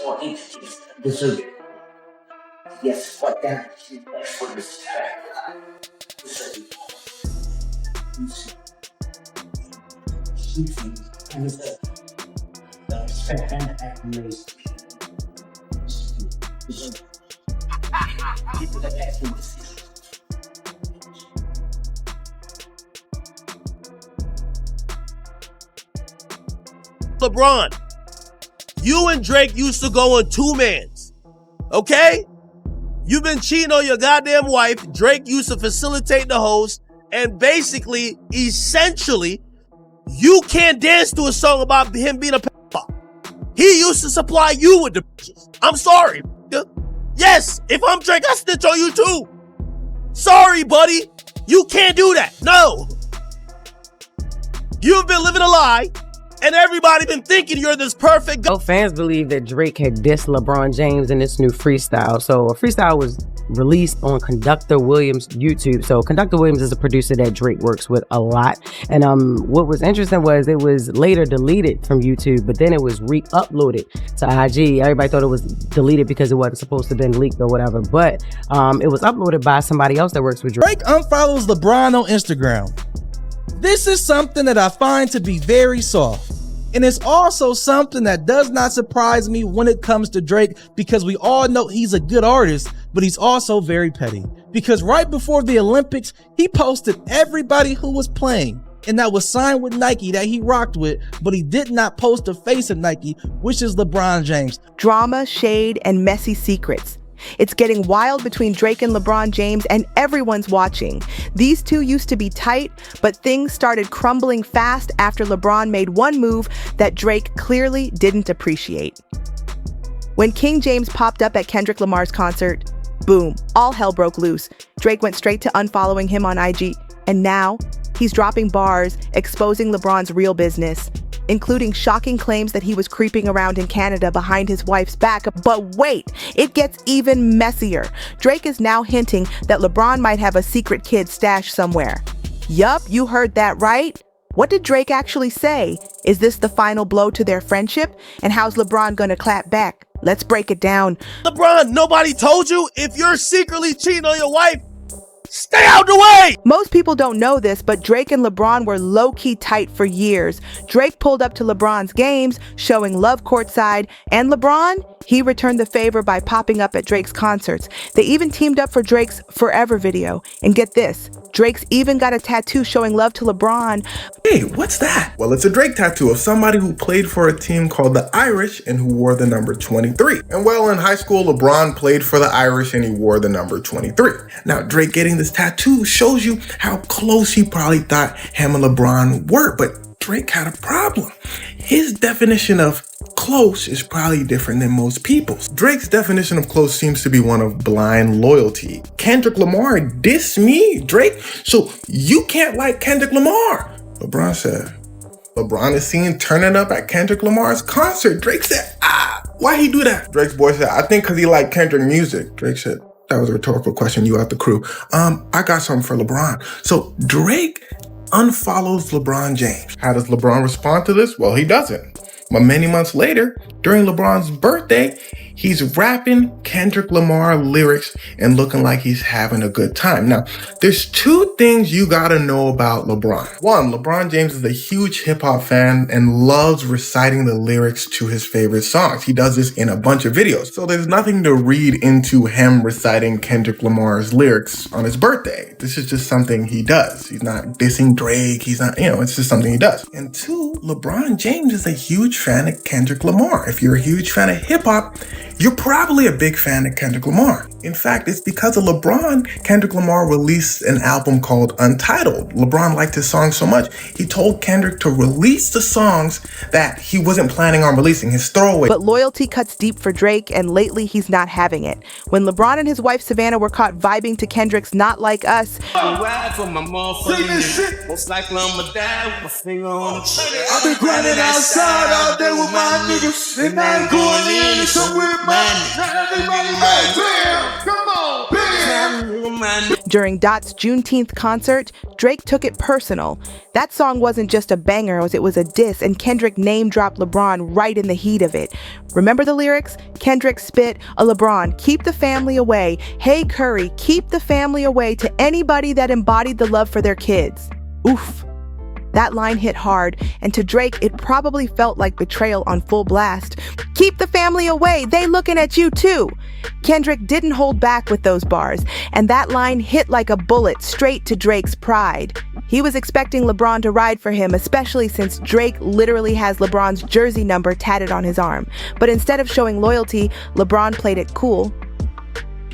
All entities deserve it. Yes, what that is for respect. Shooting and the respect and admiration. People that ask for decisions. LeBron, you and Drake used to go on two mans, okay? You've been cheating on your goddamn wife. Drake used to facilitate the host, and basically, essentially, you can't dance to a song about him being a pedophile. He used to supply you with the bitches. I'm sorry. Yes, if I'm Drake, I snitch on you too. Sorry, buddy. You can't do that. No. You've been living a lie. And everybody been thinking you're this perfect. Fans believe that Drake had dissed LeBron James in this new freestyle. So a freestyle was released on Conductor Williams' YouTube. So Conductor Williams is a producer that Drake works with a lot. And what was interesting was it was later deleted from YouTube, but then it was re-uploaded to IG. Everybody thought it was deleted because it wasn't supposed to have been leaked or whatever. But it was uploaded by somebody else that works with Drake. Drake unfollows LeBron on Instagram. This is something that I find to be very soft. And it's also something that does not surprise me when it comes to Drake, because we all know he's a good artist, but he's also very petty. Because right before the Olympics, he posted everybody who was playing and that was signed with Nike that he rocked with, but he did not post the face of Nike, which is LeBron James. Drama, shade, and messy secrets. It's getting wild between Drake and LeBron James, and everyone's watching. These two used to be tight, but things started crumbling fast after LeBron made one move that Drake clearly didn't appreciate. When King James popped up at Kendrick Lamar's concert, boom, all hell broke loose. Drake went straight to unfollowing him on IG, and now he's dropping bars, exposing LeBron's real business, including shocking claims that he was creeping around in Canada behind his wife's back. But wait, it gets even messier. Drake is now hinting that LeBron might have a secret kid stashed somewhere. Yup, you heard that right. What did Drake actually say? Is this the final blow to their friendship? And how's LeBron gonna clap back? Let's break it down. LeBron, nobody told you? If you're secretly cheating on your wife, stay out the way! Most people don't know this, but Drake and LeBron were low-key tight for years. Drake pulled up to LeBron's games, showing love courtside, and LeBron, he returned the favor by popping up at Drake's concerts. They even teamed up for Drake's Forever video. And get this, Drake's even got a tattoo showing love to LeBron. Hey, what's that? Well, it's a Drake tattoo of somebody who played for a team called the Irish and who wore the number 23. And well, in high school, LeBron played for the Irish and he wore the number 23. Now, Drake getting this tattoo shows you how close he probably thought him and LeBron were, but Drake had a problem. His definition of close is probably different than most people's. Drake's definition of close seems to be one of blind loyalty. Kendrick Lamar dissed me, Drake, so you can't like Kendrick Lamar. LeBron said. LeBron is seen turning up at Kendrick Lamar's concert. Drake said, why he do that? Drake's boy said, I think because he liked Kendrick music. Drake said, that was a rhetorical question, you out the crew. I got something for LeBron. So Drake unfollows LeBron James. How does LeBron respond to this? Well, he doesn't. But many months later, during LeBron's birthday, he's rapping Kendrick Lamar lyrics and looking like he's having a good time. Now, there's two things you gotta know about LeBron. One, LeBron James is a huge hip hop fan and loves reciting the lyrics to his favorite songs. He does this in a bunch of videos. So there's nothing to read into him reciting Kendrick Lamar's lyrics on his birthday. This is just something he does. He's not dissing Drake. He's not, it's just something he does. And two, LeBron James is a huge fan of Kendrick Lamar. If you're a huge fan of hip hop, you're probably a big fan of Kendrick Lamar. In fact, it's because of LeBron, Kendrick Lamar released an album called Untitled. LeBron liked his song so much, he told Kendrick to release the songs that he wasn't planning on releasing, his throwaway. But loyalty cuts deep for Drake, and lately he's not having it. When LeBron and his wife Savannah were caught vibing to Kendrick's Not Like Us, I've been grinding outside all day with my niggas, and I ain't going in, so with my everybody back, bam, come on, bam. During Dot's Juneteenth concert, Drake took it personal. That song wasn't just a banger, it was a diss, and Kendrick name-dropped LeBron right in the heat of it. Remember the lyrics? Kendrick spit, LeBron, keep the family away. Hey Curry, keep the family away to anybody that embodied the love for their kids. Oof. That line hit hard, and to Drake, it probably felt like betrayal on full blast. Keep the family away, they looking at you too. Kendrick didn't hold back with those bars, and that line hit like a bullet straight to Drake's pride. He was expecting LeBron to ride for him, especially since Drake literally has LeBron's jersey number tatted on his arm. But instead of showing loyalty, LeBron played it cool.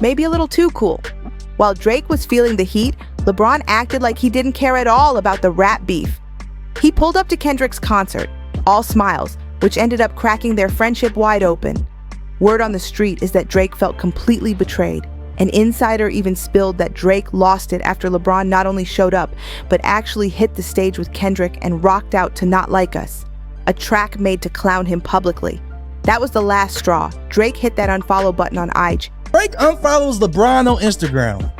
Maybe a little too cool. While Drake was feeling the heat, LeBron acted like he didn't care at all about the rap beef. He pulled up to Kendrick's concert, all smiles, which ended up cracking their friendship wide open. Word on the street is that Drake felt completely betrayed. An insider even spilled that Drake lost it after LeBron not only showed up, but actually hit the stage with Kendrick and rocked out to Not Like Us, a track made to clown him publicly. That was the last straw. Drake hit that unfollow button on IG. Drake unfollows LeBron on Instagram.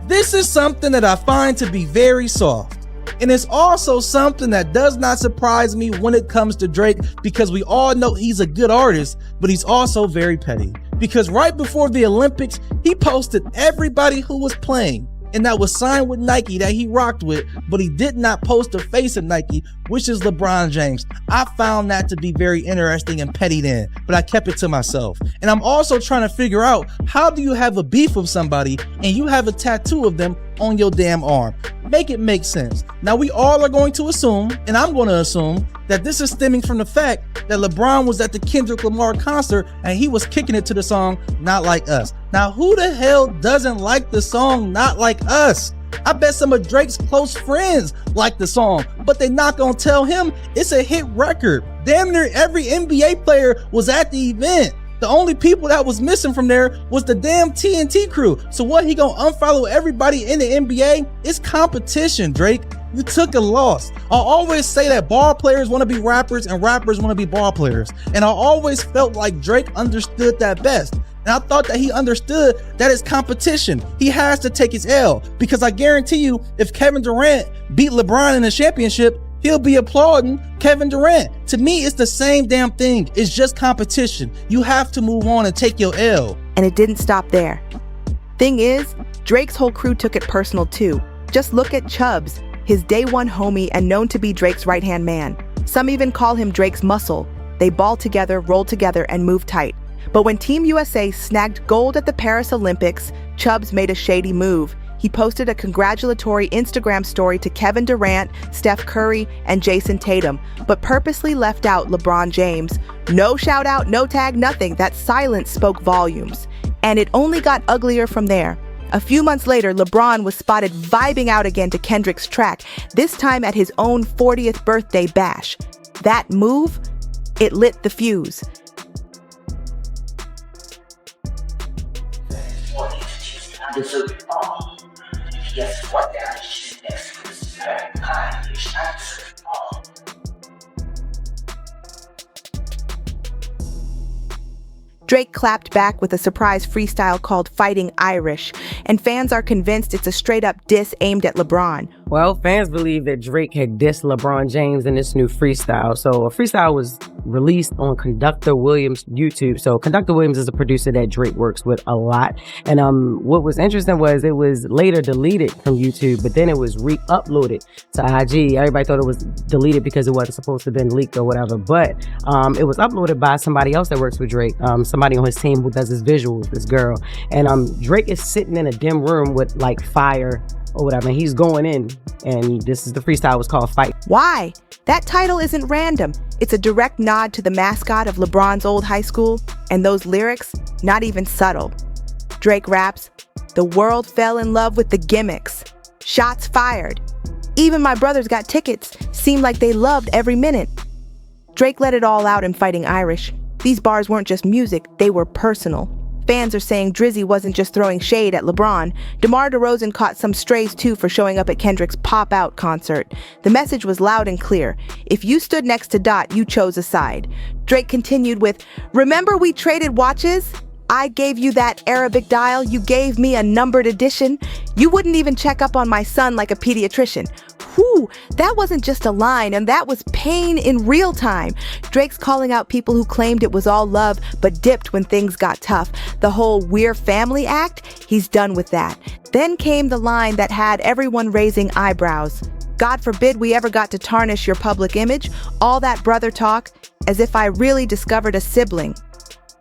This is something that I find to be very soft. And it's also something that does not surprise me when it comes to Drake, because we all know he's a good artist, but he's also very petty. Because right before the Olympics, he posted everybody who was playing and that was signed with Nike that he rocked with, but he did not post the face of Nike, which is LeBron James. I found that to be very interesting and petty then, but I kept it to myself. And I'm also trying to figure out, how do you have a beef with somebody and you have a tattoo of them on your damn arm? Make it make sense. Now we all are going to assume, and I'm going to assume, that this is stemming from the fact that LeBron was at the Kendrick Lamar concert and he was kicking it to the song Not Like Us. Now who the hell doesn't like the song Not Like Us? I bet some of Drake's close friends like the song, but they not gonna tell him it's a hit record. Damn near every NBA player was at the event. The only people that was missing from there was the damn TNT crew. So what, he gonna unfollow everybody in the NBA? It's competition, Drake. You took a loss. I always say that ball players want to be rappers and rappers want to be ball players. And I always felt like Drake understood that best. And I thought that he understood that it's competition. He has to take his L, because I guarantee you, if Kevin Durant beat LeBron in the championship, he'll be applauding Kevin Durant. To me, it's the same damn thing. It's just competition. You have to move on and take your L. And it didn't stop there. Thing is, Drake's whole crew took it personal too. Just look at Chubbs, his day one homie and known to be Drake's right-hand man. Some even call him Drake's muscle. They ball together, roll together, and move tight. But when Team USA snagged gold at the Paris Olympics, Chubbs made a shady move. He posted a congratulatory Instagram story to Kevin Durant, Steph Curry, and Jason Tatum, but purposely left out LeBron James. No shout out, no tag, nothing. That silence spoke volumes. And it only got uglier from there. A few months later, LeBron was spotted vibing out again to Kendrick's track, this time at his own 40th birthday bash. That move, it lit the fuse. Guess what? That is next. Drake clapped back with a surprise freestyle called Fighting Irish, and fans are convinced it's a straight-up diss aimed at LeBron. Well, fans believe that Drake had dissed LeBron James in this new freestyle. So a freestyle was released on Conductor Williams' YouTube. So Conductor Williams is a producer that Drake works with a lot. And what was interesting was it was later deleted from YouTube, but then it was re-uploaded to IG. Everybody thought it was deleted because it wasn't supposed to have been leaked or whatever. But it was uploaded by somebody else that works with Drake, somebody on his team who does his visuals, this girl. And Drake is sitting in a dim room with like fire or whatever, and he's going in, and this is the freestyle was called Fight. Why? That title isn't random. It's a direct nod to the mascot of LeBron's old high school, and those lyrics, not even subtle. Drake raps, "The world fell in love with the gimmicks. Shots fired. Even my brothers got tickets. Seemed like they loved every minute." Drake let it all out in Fighting Irish. These bars weren't just music, they were personal. Fans are saying Drizzy wasn't just throwing shade at LeBron. DeMar DeRozan caught some strays too for showing up at Kendrick's Pop Out concert. The message was loud and clear. If you stood next to Dot, you chose a side. Drake continued with, "Remember we traded watches? I gave you that Arabic dial, you gave me a numbered edition. You wouldn't even check up on my son like a pediatrician. Whew, that wasn't just a line, and that was pain in real time. Drake's calling out people who claimed it was all love, but dipped when things got tough. The whole "we're family" act, he's done with that. Then came the line that had everyone raising eyebrows. God forbid we ever got to tarnish your public image. All that brother talk, as if I really discovered a sibling.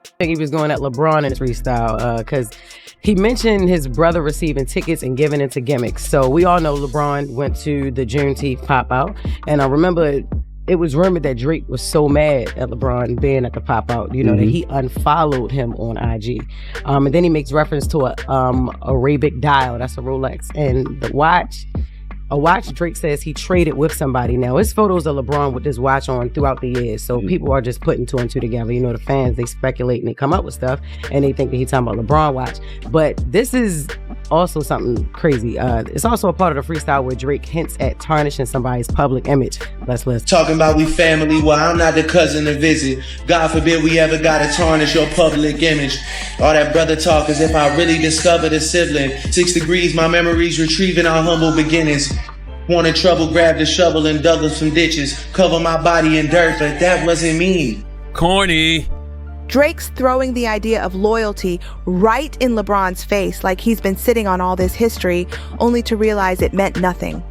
I think he was going at LeBron in his freestyle because he mentioned his brother receiving tickets and giving into gimmicks. So we all know LeBron went to the Juneteenth pop-out. And I remember it was rumored that Drake was so mad at LeBron being at the pop-out, that he unfollowed him on IG. And then he makes reference to a Arabic dial, that's a Rolex. And the watch... A watch Drake says he traded with somebody. Now, it's photos of LeBron with this watch on throughout the years. So people are just putting two and two together. The fans, they speculate and they come up with stuff and they think that he's talking about LeBron watch. But this is also something crazy. It's also a part of the freestyle where Drake hints at tarnishing somebody's public image. Let's listen. Talking about we family, well, I'm not the cousin to visit. God forbid we ever gotta tarnish your public image. All that brother talk as if I really discovered a sibling. 6 degrees, my memories retrieving our humble beginnings. Wanted trouble, grabbed a shovel and dug up some ditches. Cover my body in dirt, but that wasn't me. Corny. Drake's throwing the idea of loyalty right in LeBron's face, like he's been sitting on all this history, only to realize it meant nothing.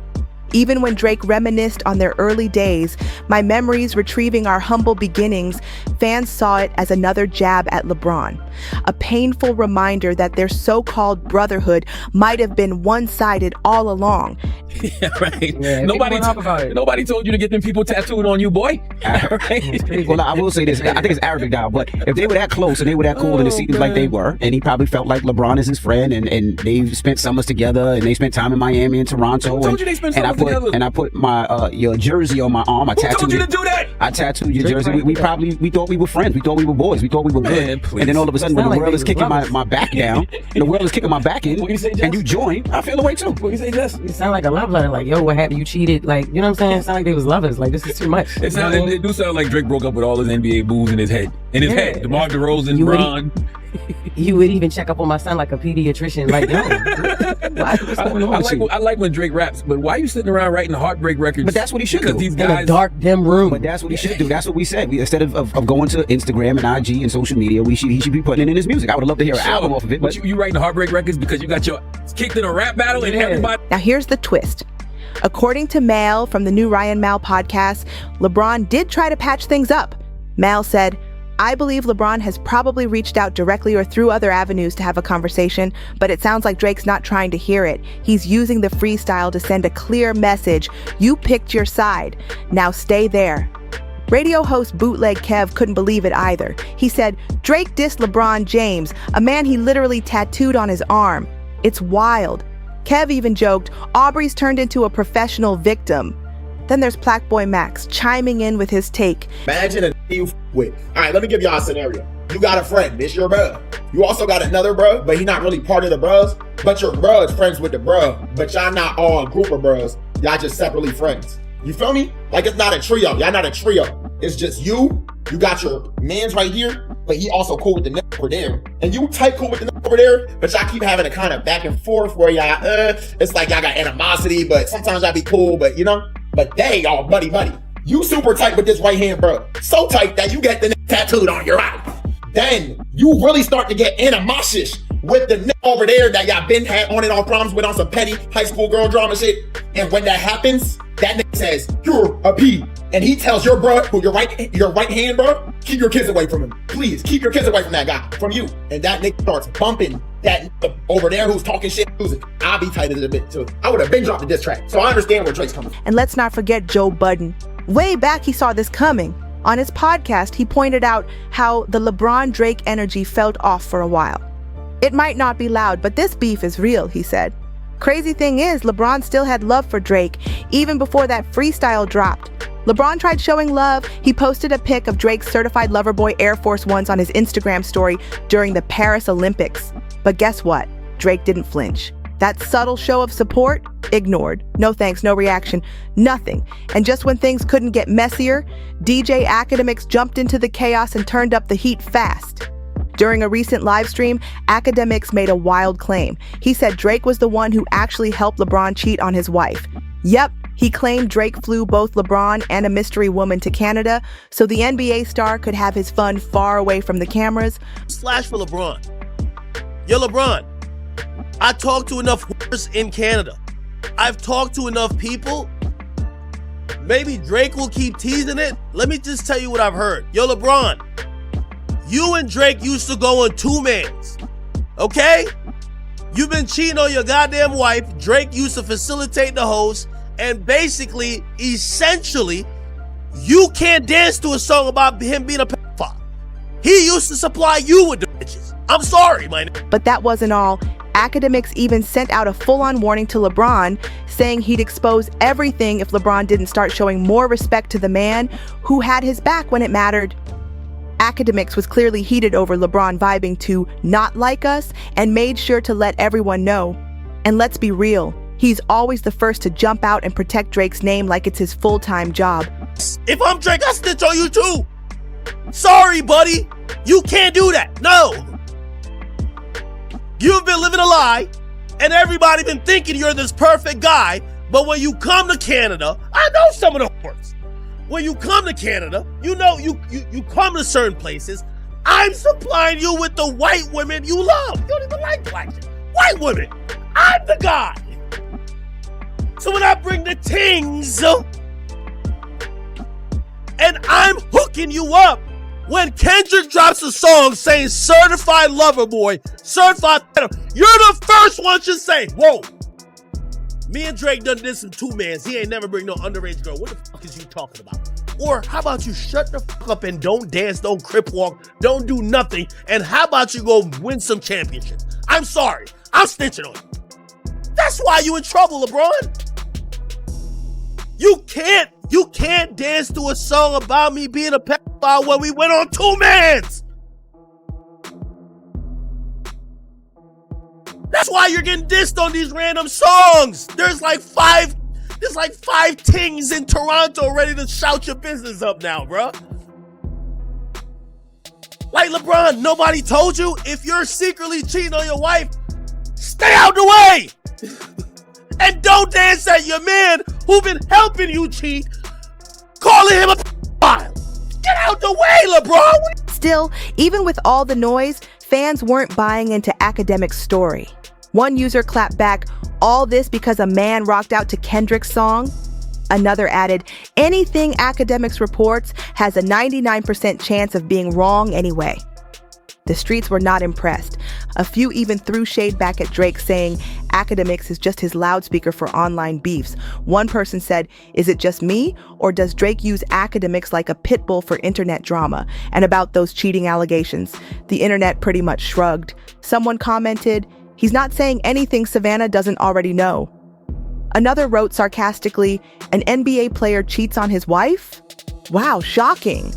Even when Drake reminisced on their early days, my memories retrieving our humble beginnings, fans saw it as another jab at LeBron. A painful reminder that their so-called brotherhood might have been one-sided all along. Yeah, right. Yeah, nobody told you to get them people tattooed on you, boy. Right? Well, I will say this. I think it's Arabic dial, but if they were that close and they were that cool and it seemed like they were, and he probably felt like LeBron is his friend, and they spent summers together, and they spent time in Miami and Toronto. Who told you they spent summers together? And I put my your jersey on my arm. Who told you to do that? I tattooed your jersey. We thought we were friends. We thought we were boys. We thought we were good. Man, please. And then all of a sudden, when the Sound world like is kicking they my back down, and the world is kicking my back in, What you say, Jess? and you join, I feel the way too. What you say, Jess? It sound like a love letter. Like, yo, what happened? You cheated. Like, you know what I'm saying? It sound like they was lovers. Like, this is too much. It do sound like Drake broke up with all his NBA boos in his head. DeMar DeRozan, You would Bron. You would even check up on my son like a pediatrician. Like, yo, what's going on with you? I like when Drake raps, but why are you sitting around writing heartbreak records? But that's what he should Because do. these In a guys, dark, dim room. But that's what he should do. That's what we said. Instead of going to Instagram and IG and social media, he should be putting it in his music. I would love to hear an album off of it. But you writing heartbreak records because you got your kicked in a rap battle and everybody. Now here's the twist. According to Mal from the new Ryan Mal podcast, LeBron did try to patch things up. Mal said, I believe LeBron has probably reached out directly or through other avenues to have a conversation, but it sounds like Drake's not trying to hear it. He's using the freestyle to send a clear message. You picked your side. Now stay there. Radio host Bootleg Kev couldn't believe it either. He said, Drake dissed LeBron James, a man he literally tattooed on his arm. It's wild. Kev even joked, Aubrey's turned into a professional victim. Then there's Plaque Max chiming in with his take. Imagine a you with. All right, let me give y'all a scenario. You got a friend, it's your bruh. You also got another bruh, but he not really part of the bruhs. But your bruh is friends with the bruh, but y'all not all a group of bruhs. Y'all just separately friends. You feel me? Like it's not a trio. Y'all not a trio. It's just you. You got your mans right here, but he also cool with the nigga over there. And you tight cool with the nigga over there, but y'all keep having a kind of back and forth where y'all, it's like y'all got animosity, but sometimes y'all be cool, but you know? But they all buddy. You super tight with this right hand, bro. So tight that you get the nigga tattooed on your eye. Then you really start to get animosious with the nigga over there that y'all been had on and off problems with on some petty high school girl drama shit. And when that happens, that nigga says, you're a P. And he tells your bro, who your right hand, bro, keep your kids away from him. Please, keep your kids away from that guy, from you. And that nigga starts bumping that nigga over there who's talking shit. I'll be tight as a bit too. I would have been dropped the diss track. So I understand where Drake's coming from. And let's not forget Joe Budden. Way back, he saw this coming. On his podcast, he pointed out how the LeBron-Drake energy felt off for a while. It might not be loud, but this beef is real, he said. Crazy thing is, LeBron still had love for Drake, even before that freestyle dropped. LeBron tried showing love. He posted a pic of Drake's certified lover boy Air Force Ones on his Instagram story during the Paris Olympics. But guess what? Drake didn't flinch. That subtle show of support, ignored. No thanks, no reaction, nothing. And just when things couldn't get messier, DJ Academics jumped into the chaos and turned up the heat fast. During a recent live stream, Academics made a wild claim. He said Drake was the one who actually helped LeBron cheat on his wife. Yep, he claimed Drake flew both LeBron and a mystery woman to Canada so the NBA star could have his fun far away from the cameras. Slash for LeBron. Yo, LeBron, I talked to enough whores in Canada. I've talked to enough people. Maybe Drake will keep teasing it. Let me just tell you what I've heard. Yo, LeBron, you and Drake used to go on two-mans, okay? You've been cheating on your goddamn wife. Drake used to facilitate the host. And basically, essentially, you can't dance to a song about him being a pedophile. He used to supply you with the bitches. I'm sorry, man. But that wasn't all. Academics even sent out a full-on warning to LeBron, saying he'd expose everything if LeBron didn't start showing more respect to the man who had his back when it mattered. Academics was clearly heated over LeBron vibing to Not Like Us and made sure to let everyone know. And let's be real, he's always the first to jump out and protect Drake's name like it's his full-time job. If I'm Drake, I snitch on you too. Sorry, buddy. You can't do that. No. You've been living a lie, and everybody been thinking you're this perfect guy, but when you come to Canada, I know some of the whores. When you come to Canada, you know you come to certain places, I'm supplying you with the white women you love. You don't even like black shit. White women. I'm the guy. So when I bring the tings, and I'm hooking you up, when Kendrick drops a song saying certified lover boy, certified, you're the first one to say, whoa, me and Drake done this in two-mans. He ain't never bring no underage girl. What the fuck is you talking about? Or how about you shut the fuck up and don't dance, don't crip walk, don't do nothing, and how about you go win some championships? I'm sorry, I'm snitching on you. That's why you in trouble, LeBron. You can't dance to a song about me being a pedophile when we went on two-mans. That's why you're getting dissed on these random songs. There's like five tings in Toronto ready to shout your business up now, bro. Like LeBron, nobody told you if you're secretly cheating on your wife, stay out the way. And don't dance at your man who been helping you cheat, calling him a pedophile. Get out the way, LeBron. Still, even with all the noise, fans weren't buying into Academic's story. One user clapped back, all this because a man rocked out to Kendrick's song? Another added, anything Academics reports has a 99% chance of being wrong anyway. The streets were not impressed. A few even threw shade back at Drake, saying Academics is just his loudspeaker for online beefs. One person said, is it just me, or does Drake use Academics like a pit bull for internet drama? And about those cheating allegations, the internet pretty much shrugged. Someone commented, he's not saying anything Savannah doesn't already know. Another wrote sarcastically, an NBA player cheats on his wife? Wow, shocking.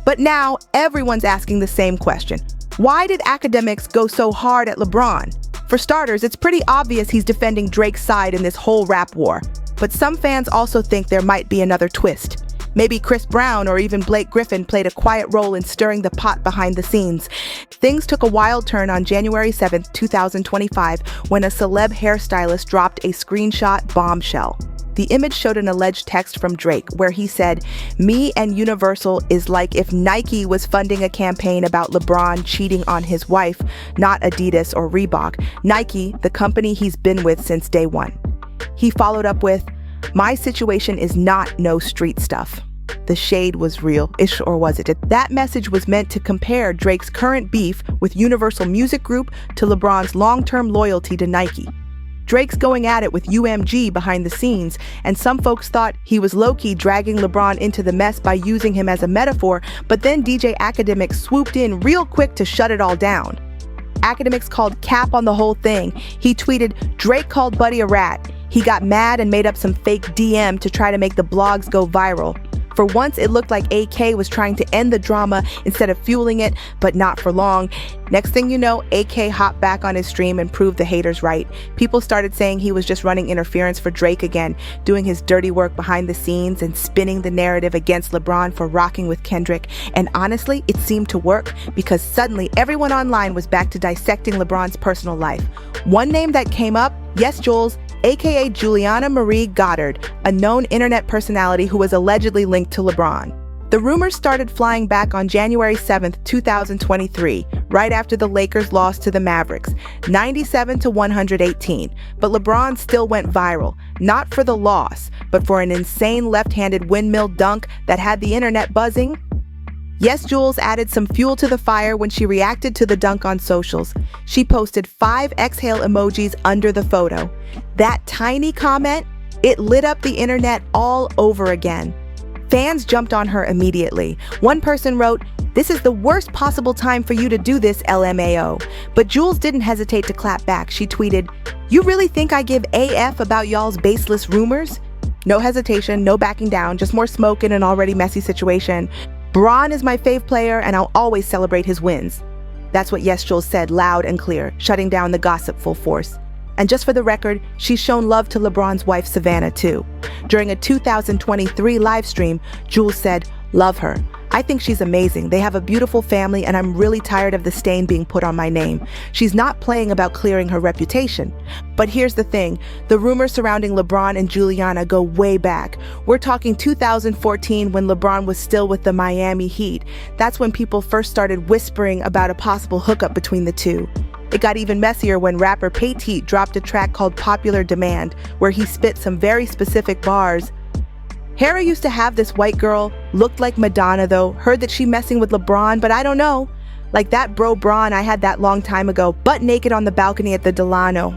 But now everyone's asking the same question. Why did Academics go so hard at LeBron? For starters, it's pretty obvious he's defending Drake's side in this whole rap war. But some fans also think there might be another twist. Maybe Chris Brown or even Blake Griffin played a quiet role in stirring the pot behind the scenes. Things took a wild turn on January 7th, 2025, when a celeb hairstylist dropped a screenshot bombshell. The image showed an alleged text from Drake where he said, "Me and Universal is like if Nike was funding a campaign about LeBron cheating on his wife, not Adidas or Reebok. Nike, the company he's been with since day one." He followed up with, "My situation is not no street stuff." The shade was real, ish, or was it? That message was meant to compare Drake's current beef with Universal Music Group to LeBron's long-term loyalty to Nike. Drake's going at it with UMG behind the scenes, and some folks thought he was low-key dragging LeBron into the mess by using him as a metaphor, but then DJ Academics swooped in real quick to shut it all down. Academics called cap on the whole thing. He tweeted, "Drake called Buddy a rat. He got mad and made up some fake DM to try to make the blogs go viral. For once, it looked like AK was trying to end the drama instead of fueling it, but not for long. Next thing you know, AK hopped back on his stream and proved the haters right. People started saying he was just running interference for Drake again, doing his dirty work behind the scenes and spinning the narrative against LeBron for rocking with Kendrick. And honestly, it seemed to work because suddenly everyone online was back to dissecting LeBron's personal life. One name that came up, yes, Jules, aka Juliana Marie Goddard, a known internet personality who was allegedly linked to LeBron. The rumors started flying back on January 7th, 2023, right after the Lakers lost to the Mavericks, 97-118. But LeBron still went viral, not for the loss, but for an insane left-handed windmill dunk that had the internet buzzing. Yes, Jules added some fuel to the fire when she reacted to the dunk on socials. She posted 5 exhale emojis under the photo. That tiny comment, it lit up the internet all over again. Fans jumped on her immediately. One person wrote, "This is the worst possible time for you to do this, LMAO." But Jules didn't hesitate to clap back. She tweeted, "You really think I give AF about y'all's baseless rumors?" No hesitation, no backing down, just more smoke in an already messy situation. "Bron is my fave player and I'll always celebrate his wins." That's what Yes Jules said loud and clear, shutting down the gossip full force. And just for the record, she's shown love to LeBron's wife, Savannah, too. During a 2023 live stream, Jules said, "Love her. I think she's amazing. They have a beautiful family and I'm really tired of the stain being put on my name." She's not playing about clearing her reputation. But here's the thing, the rumors surrounding LeBron and Juliana go way back. We're talking 2014 when LeBron was still with the Miami Heat. That's when people first started whispering about a possible hookup between the two. It got even messier when rapper Pate Heat dropped a track called Popular Demand, where he spit some very specific bars. "Hera used to have this white girl, looked like Madonna though, heard that she messing with LeBron, but I don't know. Like that bro Bron I had that long time ago, butt naked on the balcony at the Delano."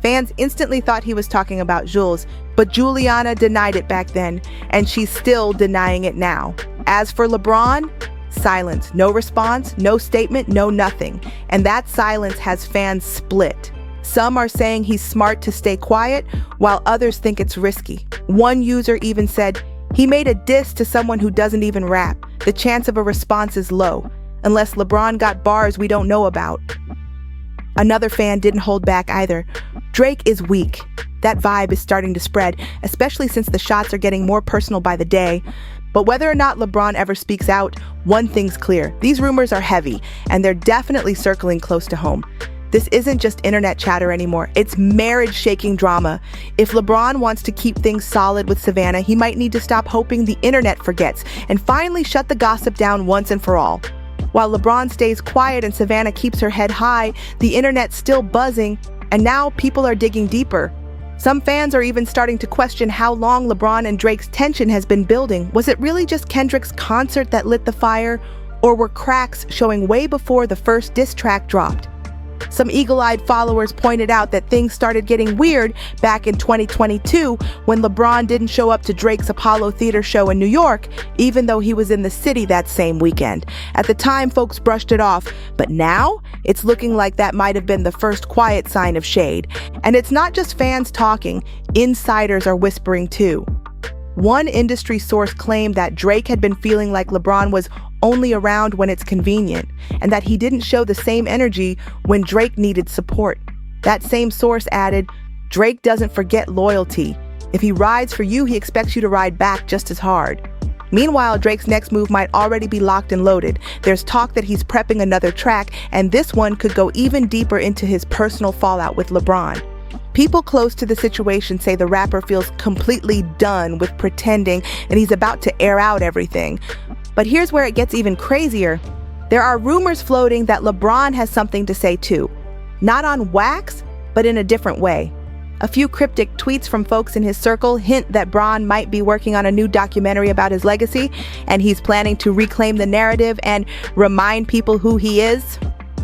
Fans instantly thought he was talking about Jules, but Juliana denied it back then, and she's still denying it now. As for LeBron, silence, no response, no statement, no nothing. And that silence has fans split. Some are saying he's smart to stay quiet, while others think it's risky. One user even said, "He made a diss to someone who doesn't even rap. The chance of a response is low, unless LeBron got bars we don't know about." Another fan didn't hold back either. "Drake is weak." That vibe is starting to spread, especially since the shots are getting more personal by the day. But whether or not LeBron ever speaks out, one thing's clear. These rumors are heavy, and they're definitely circling close to home. This isn't just internet chatter anymore. It's marriage-shaking drama. If LeBron wants to keep things solid with Savannah, he might need to stop hoping the internet forgets and finally shut the gossip down once and for all. While LeBron stays quiet and Savannah keeps her head high, the internet's still buzzing, and now people are digging deeper. Some fans are even starting to question how long LeBron and Drake's tension has been building. Was it really just Kendrick's concert that lit the fire, or were cracks showing way before the first diss track dropped? Some eagle-eyed followers pointed out that things started getting weird back in 2022 when LeBron didn't show up to Drake's Apollo Theater show in New York, even though he was in the city that same weekend. At the time, folks brushed it off, but now it's looking like that might have been the first quiet sign of shade. And it's not just fans talking, insiders are whispering too. One industry source claimed that Drake had been feeling like LeBron was only around when it's convenient, and that he didn't show the same energy when Drake needed support. That same source added, "Drake doesn't forget loyalty. If he rides for you, he expects you to ride back just as hard." Meanwhile, Drake's next move might already be locked and loaded. There's talk that he's prepping another track, and this one could go even deeper into his personal fallout with LeBron. People close to the situation say the rapper feels completely done with pretending and he's about to air out everything. But here's where it gets even crazier. There are rumors floating that LeBron has something to say too. Not on wax, but in a different way. A few cryptic tweets from folks in his circle hint that Bron might be working on a new documentary about his legacy, and he's planning to reclaim the narrative and remind people who he is.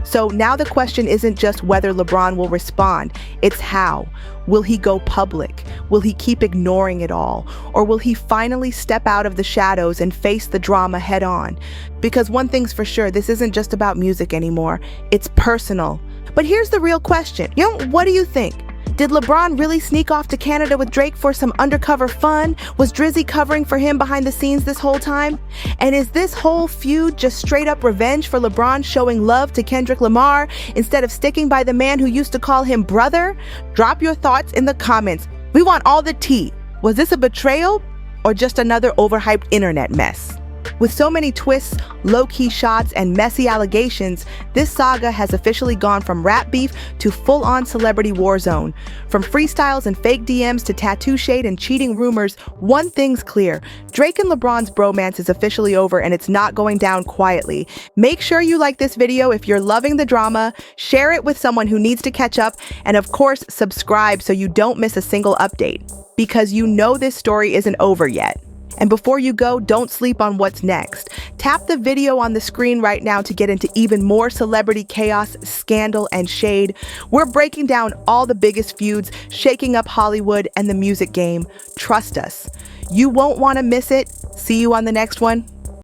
So now the question isn't just whether LeBron will respond, it's how. Will he go public? Will he keep ignoring it all? Or will he finally step out of the shadows and face the drama head on? Because one thing's for sure, this isn't just about music anymore. It's personal. But here's the real question. What do you think? Did LeBron really sneak off to Canada with Drake for some undercover fun? Was Drizzy covering for him behind the scenes this whole time? And is this whole feud just straight up revenge for LeBron showing love to Kendrick Lamar instead of sticking by the man who used to call him brother? Drop your thoughts in the comments. We want all the tea. Was this a betrayal or just another overhyped internet mess? With so many twists, low-key shots, and messy allegations, this saga has officially gone from rap beef to full-on celebrity war zone. From freestyles and fake DMs to tattoo shade and cheating rumors, one thing's clear. Drake and LeBron's bromance is officially over, and it's not going down quietly. Make sure you like this video if you're loving the drama, share it with someone who needs to catch up, and of course, subscribe so you don't miss a single update. Because you know this story isn't over yet. And before you go, don't sleep on what's next. Tap the video on the screen right now to get into even more celebrity chaos, scandal, and shade. We're breaking down all the biggest feuds, shaking up Hollywood and the music game. Trust us. You won't want to miss it. See you on the next one.